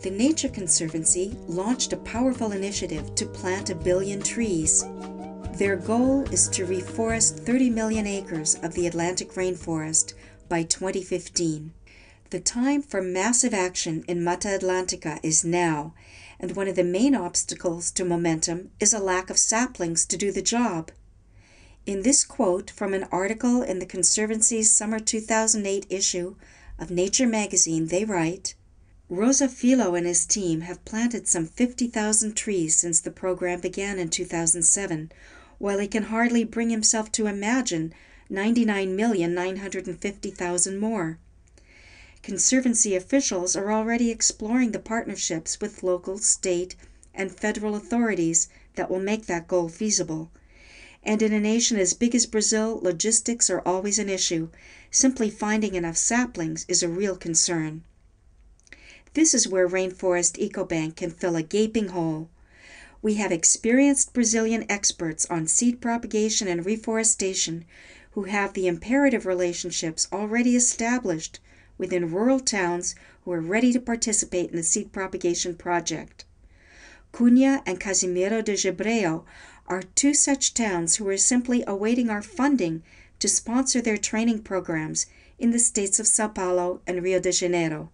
The Nature Conservancy launched a powerful initiative to plant 1 billion trees. Their goal is to reforest 30 million acres of the Atlantic rainforest by 2015. The time for massive action in Mata Atlântica is now, and one of the main obstacles to momentum is a lack of saplings to do the job. In this quote from an article in the Conservancy's summer 2008 issue of Nature magazine, they write, Rosa Filo and his team have planted some 50,000 trees since the program began in 2007, while he can hardly bring himself to imagine 99,950,000 more. Conservancy officials are already exploring the partnerships with local, state, and federal authorities that will make that goal feasible. And in a nation as big as Brazil, logistics are always an issue. Simply finding enough saplings is a real concern. This is where Rainforest ECObank can fill a gaping hole. We have experienced Brazilian experts on seed propagation and reforestation who have the imperative relationships already established within rural towns who are ready to participate in the seed propagation project. Cunha and Casimiro de Gebreio are two such towns who are simply awaiting our funding to sponsor their training programs in the states of Sao Paulo and Rio de Janeiro.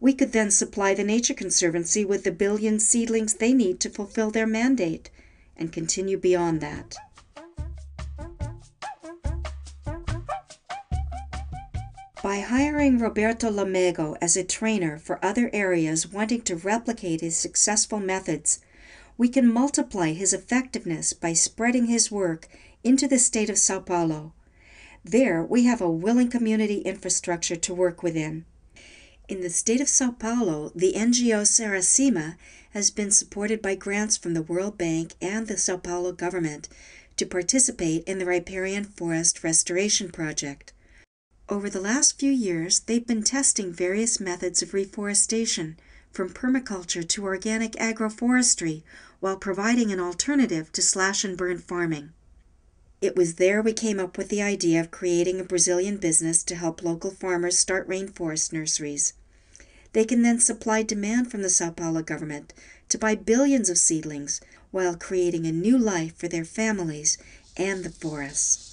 We could then supply the Nature Conservancy with the 1 billion seedlings they need to fulfill their mandate and continue beyond that. By hiring Roberto Lamego as a trainer for other areas wanting to replicate his successful methods, we can multiply his effectiveness by spreading his work into the state of Sao Paulo. There, we have a willing community infrastructure to work within. In the state of Sao Paulo, the NGO Saracima has been supported by grants from the World Bank and the Sao Paulo government to participate in the riparian forest restoration project. Over the last few years, they've been testing various methods of reforestation, from permaculture to organic agroforestry, while providing an alternative to slash-and-burn farming. It was there we came up with the idea of creating a Brazilian business to help local farmers start rainforest nurseries. They can then supply demand from the Sao Paulo government to buy billions of seedlings while creating a new life for their families and the forests.